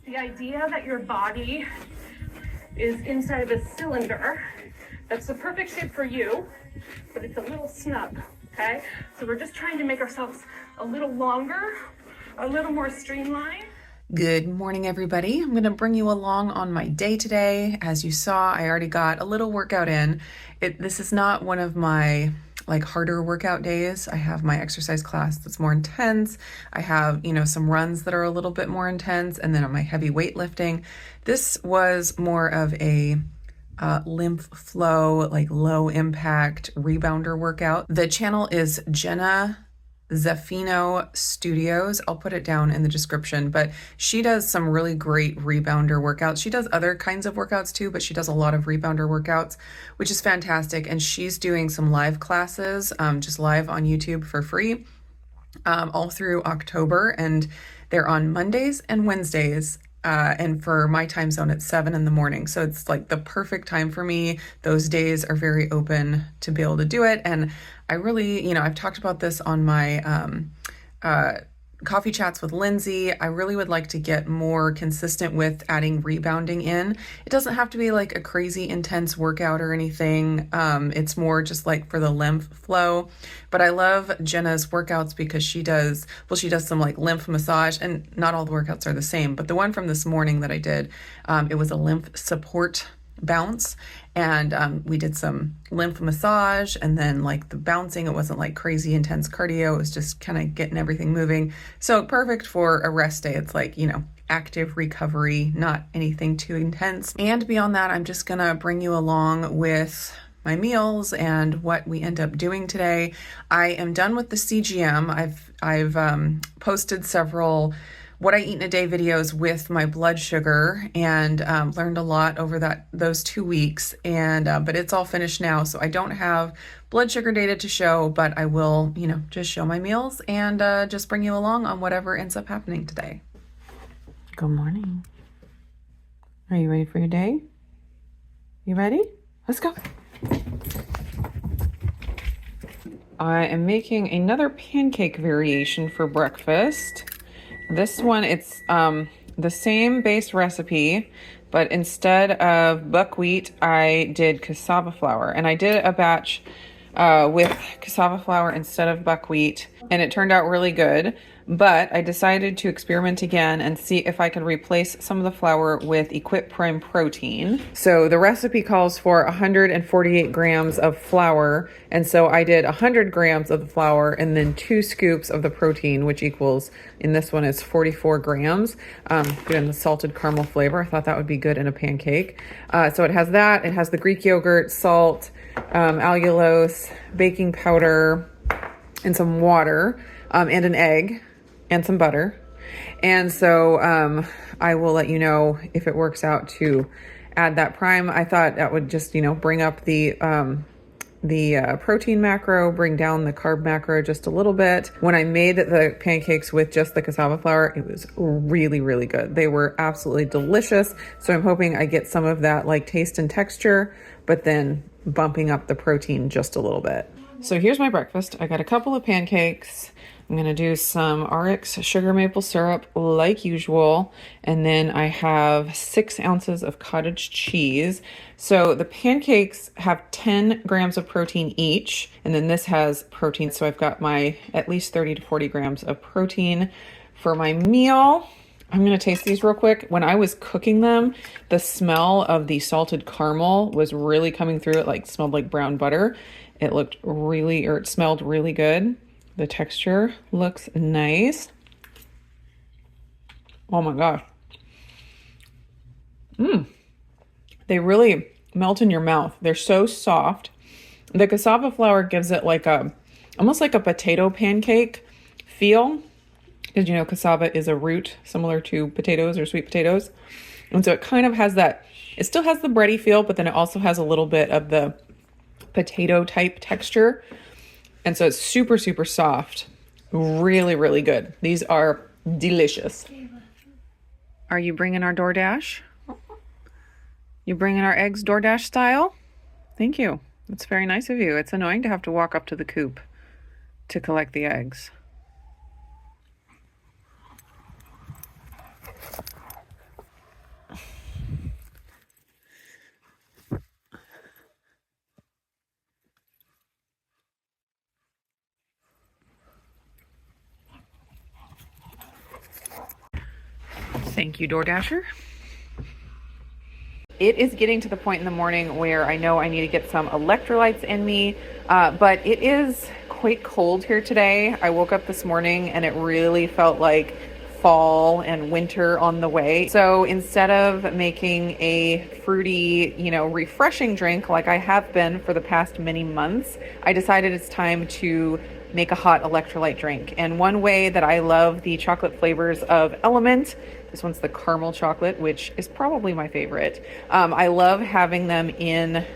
The idea that your body is inside of a cylinder that's the perfect shape for you, but it's a little snug, okay? So we're just trying to make ourselves a little longer, a little more streamlined. Good morning, everybody. I'm going to bring you along on my day today. As you saw, I already got a little workout in. This is not one of my harder workout days. I have my exercise class that's more intense. I have, some runs that are a little bit more intense, and then on my heavy weightlifting. This was more of a lymph flow, low impact rebounder workout. The channel is Jenna Zaffino Studios. I'll put it down in the description, but she does some really great rebounder workouts. She does other kinds of workouts too, but she does a lot of rebounder workouts, which is fantastic. And she's doing some live classes, just live on YouTube for free, all through October. And they're on Mondays and Wednesdays. And for my time zone, it's 7 in the morning. So it's like the perfect time for me. Those days are very open to be able to do it. And I really, I've talked about this on my coffee chats with Lindsay. I really would like to get more consistent with adding rebounding in. It doesn't have to be like a crazy intense workout or anything. It's more just like for the lymph flow. But I love Jenna's workouts because she does some like lymph massage, and not all the workouts are the same, but the one from this morning that I did, it was a lymph support bounce, and we did some lymph massage, and then like the bouncing, it wasn't like crazy intense cardio, it was just kind of getting everything moving. So perfect for a rest day. It's like, active recovery, not anything too intense. And beyond that, I'm just gonna bring you along with my meals and what we end up doing today. I am done with the CGM. I've posted several what I eat in a day videos with my blood sugar, and learned a lot over those 2 weeks. And but it's all finished now, so I don't have blood sugar data to show, but I will, just show my meals and just bring you along on whatever ends up happening today. Good morning. Are you ready for your day? You ready? Let's go. I am making another pancake variation for breakfast. This one, it's the same base recipe, but instead of buckwheat, I did cassava flour. And I did a batch with cassava flour instead of buckwheat, and it turned out really good. But I decided to experiment again and see if I could replace some of the flour with Equip Prime protein. So the recipe calls for 148 grams of flour, and so I did 100 grams of the flour and then 2 scoops of the protein, which equals, in this one, is 44 grams. Good in the salted caramel flavor. I thought that would be good in a pancake. So it has that. It has the Greek yogurt, salt, allulose, baking powder, and some water, and an egg, and some butter. And so I will let you know if it works out to add that prime. I thought that would just, bring up the protein macro, bring down the carb macro just a little bit. When I made the pancakes with just the cassava flour, it was really, really good. They were absolutely delicious. So I'm hoping I get some of that taste and texture, but then bumping up the protein just a little bit. So here's my breakfast. I got a couple of pancakes. I'm going to do some RX sugar maple syrup like usual. And then I have 6 ounces of cottage cheese. So the pancakes have 10 grams of protein each. And then this has protein. So I've got my at least 30 to 40 grams of protein for my meal. I'm going to taste these real quick. When I was cooking them, the smell of the salted caramel was really coming through. It smelled like brown butter. It smelled really good. The texture looks nice. Oh my gosh. They really melt in your mouth. They're so soft. The cassava flour gives it almost like a potato pancake feel. Because cassava is a root similar to potatoes or sweet potatoes. And so it kind of has it still has the bready feel, but then it also has a little bit of the potato type texture. And so it's super, super soft. Really, really good. These are delicious. Are you bringing our DoorDash? You bringing our eggs DoorDash style? Thank you. That's very nice of you. It's annoying to have to walk up to the coop to collect the eggs. Thank you, DoorDasher. It is getting to the point in the morning where I know I need to get some electrolytes in me, but it is quite cold here today. I woke up this morning and it really felt like fall and winter on the way. So instead of making a fruity, refreshing drink like I have been for the past many months, I decided it's time to make a hot electrolyte drink. And one way that I love the chocolate flavors of Element, this one's the caramel chocolate, which is probably my favorite. I love having them in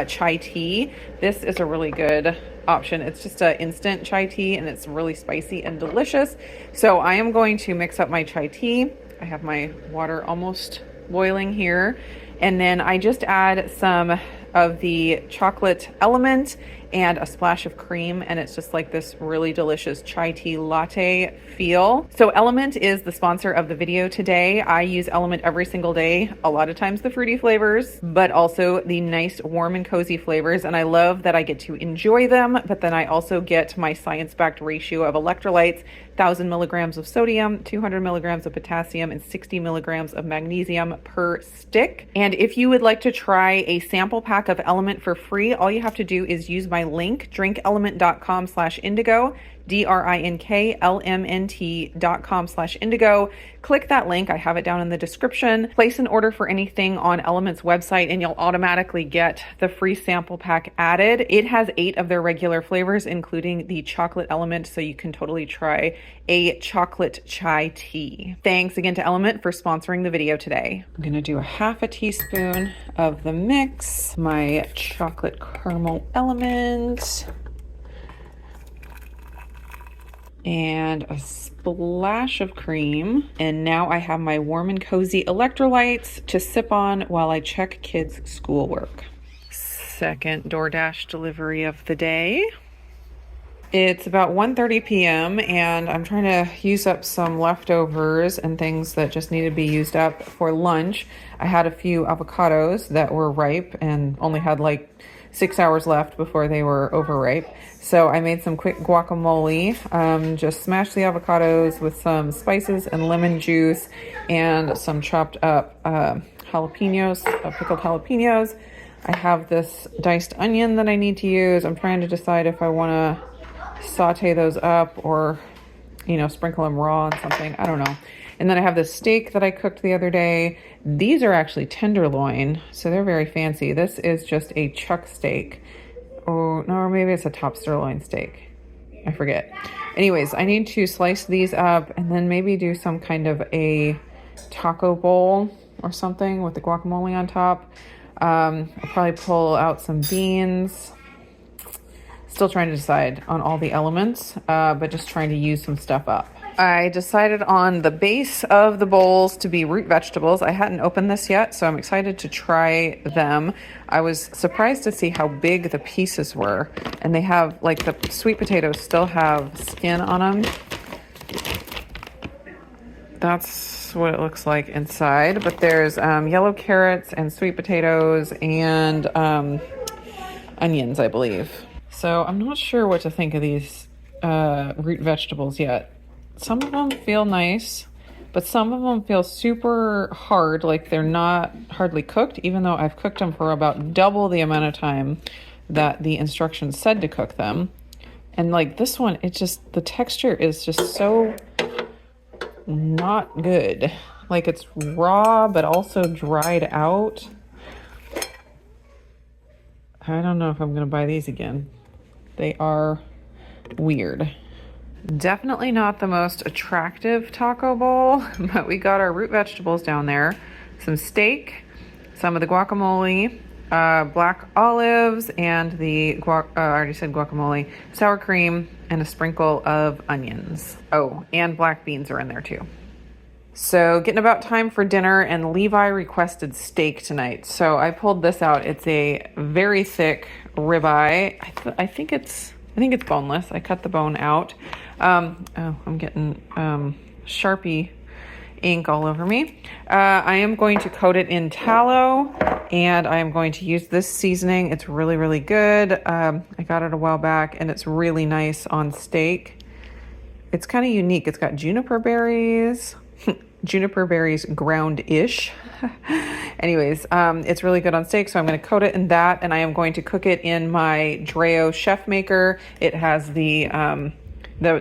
chai tea. This is a really good option. It's just an instant chai tea and it's really spicy and delicious. So I am going to mix up my chai tea. I have my water almost boiling here. And then I just add some of the chocolate Element and a splash of cream, and it's just like this really delicious chai tea latte feel. So Element is the sponsor of the video today. I use Element every single day, a lot of times the fruity flavors, but also the nice warm and cozy flavors, and I love that I get to enjoy them, but then I also get my science-backed ratio of electrolytes, 1,000 milligrams of sodium, 200 milligrams of potassium, and 60 milligrams of magnesium per stick. And if you would like to try a sample pack of Element for free, all you have to do is use my link, drinkelement.com/indigo, drinklmnt.com/indigo. Click that link. I have it down in the description. Place an order for anything on Element's website and you'll automatically get the free sample pack added. It has 8 of their regular flavors, including the chocolate Element, so you can totally try a chocolate chai tea. Thanks again to Element for sponsoring the video today. I'm gonna do a half a teaspoon of the mix, my chocolate caramel Element, and a splash of cream. And now I have my warm and cozy electrolytes to sip on while I check kids' schoolwork. Second DoorDash delivery of the day. It's about 1:30 p.m. and I'm trying to use up some leftovers and things that just need to be used up for lunch. I had a few avocados that were ripe and only had like 6 hours left before they were overripe. So I made some quick guacamole. Just smashed the avocados with some spices and lemon juice and some chopped up jalapenos, pickled jalapenos. I have this diced onion that I need to use. I'm trying to decide if I want to saute those up or, sprinkle them raw on something. I don't know. And then I have this steak that I cooked the other day. These are actually tenderloin, so they're very fancy. This is just a chuck steak. Oh, no, maybe it's a top sirloin steak. I forget. Anyways, I need to slice these up and then maybe do some kind of a taco bowl or something with the guacamole on top. I'll probably pull out some beans. Still trying to decide on all the elements, but just trying to use some stuff up. I decided on the base of the bowls to be root vegetables. I hadn't opened this yet, so I'm excited to try them. I was surprised to see how big the pieces were, and they have, like, the sweet potatoes still have skin on them. That's what it looks like inside, but there's yellow carrots and sweet potatoes and onions, I believe. So I'm not sure what to think of these root vegetables yet. Some of them feel nice, but some of them feel super hard, like they're not hardly cooked, even though I've cooked them for about double the amount of time that the instructions said to cook them. And like this one, the texture is just so not good. Like it's raw, but also dried out. I don't know if I'm going to buy these again. They are weird. Definitely not the most attractive taco bowl, but we got our root vegetables down there, some steak, some of the guacamole, black olives, and I already said guacamole, sour cream, and a sprinkle of onions. Oh, and black beans are in there too. So getting about time for dinner, and Levi requested steak tonight. So I pulled this out. It's a very thick ribeye. I think it's boneless. I cut the bone out. I'm getting Sharpie ink all over me. I am going to coat it in tallow, and I am going to use this seasoning. It's really, really good. I got it a while back, and it's really nice on steak. It's kind of unique. It's got juniper berries, juniper berries ground-ish. Anyways, it's really good on steak, so I'm going to coat it in that, and I am going to cook it in my Dreo chef maker. It has the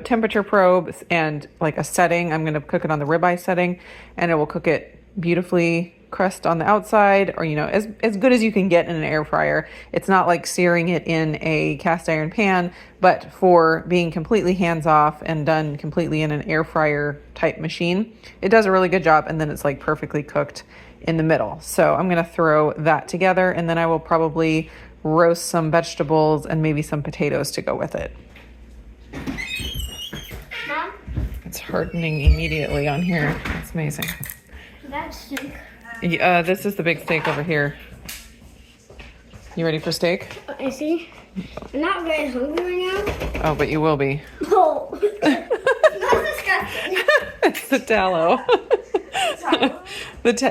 temperature probe and like a setting. I'm going to cook it on the ribeye setting, and it will cook it beautifully, crust on the outside, or as good as you can get in an air fryer. It's not like searing it in a cast iron pan, but for being completely hands off and done completely in an air fryer type machine, it does a really good job, and then it's like perfectly cooked in the middle. So I'm going to throw that together, and then I will probably roast some vegetables and maybe some potatoes to go with it. Mom? It's hardening immediately on here. That's amazing. That's steak. This is the big steak over here. You ready for steak? I see. I'm not very hungry right now. Oh, but you will be. Oh. That's disgusting. It's the tallow. Sorry.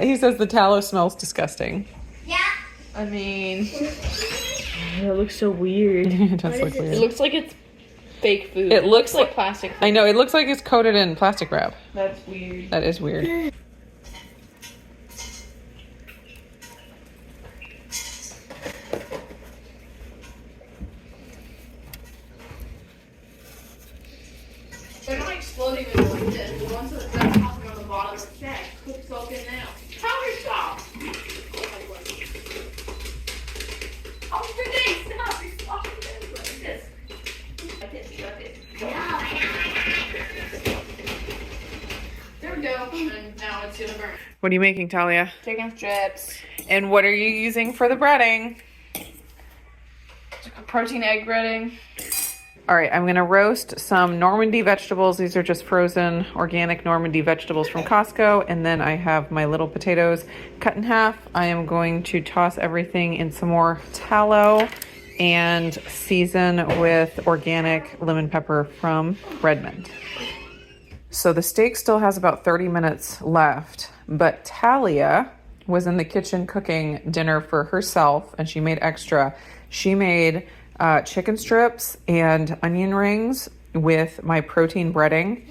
He says the tallow smells disgusting. Yeah. I mean, it looks so weird. It does What look is it? weird. It looks like it's fake food. It looks like plastic food. I know, it looks like it's coated in plastic wrap. That's weird. That is weird. They're not exploding when like this. The ones that are popping on the bottom of the stack. Cook soak in now. Power stop! Oh, Renee, stop! You're stopping this. Like this. Like this. Like this. There we go. And now it's gonna burn. What are you making, Talia? Chicken strips. And what are you using for the breading? Protein egg breading. All right, I'm gonna roast some Normandy vegetables. These are just frozen organic Normandy vegetables from Costco. And then I have my little potatoes cut in half. I am going to toss everything in some more tallow and season with organic lemon pepper from Redmond. So the steak still has about 30 minutes left, but Talia was in the kitchen cooking dinner for herself, and she made extra. She made chicken strips and onion rings with my protein breading.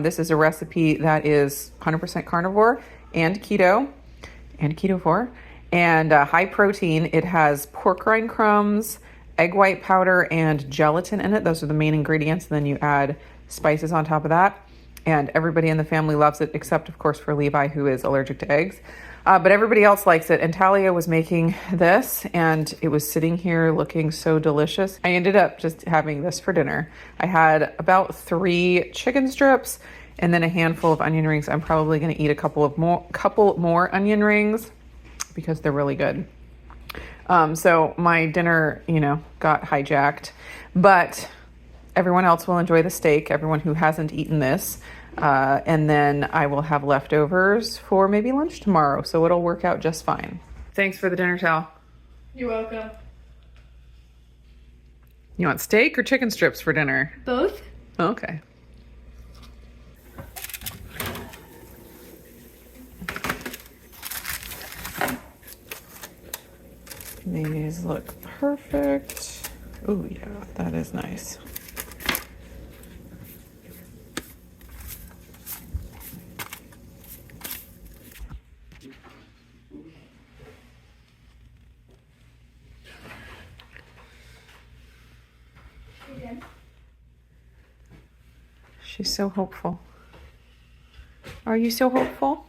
This is a recipe that is 100% carnivore and ketovore, and high protein. It has pork rind crumbs, egg white powder, and gelatin in it. Those are the main ingredients. And then you add spices on top of that. And everybody in the family loves it, except of course for Levi, who is allergic to eggs. But everybody else likes it. And Talia was making this, and it was sitting here looking so delicious. I ended up just having this for dinner. I had about 3 chicken strips and then a handful of onion rings. I'm probably going to eat a couple more onion rings because they're really good. So my dinner, got hijacked, but everyone else will enjoy the steak, everyone who hasn't eaten this. And then I will have leftovers for maybe lunch tomorrow, so it'll work out just fine. Thanks for the dinner, Tal. You're welcome. You want steak or chicken strips for dinner? Both? Okay. These look perfect. Oh yeah, that is nice. She's so hopeful. Are you so hopeful?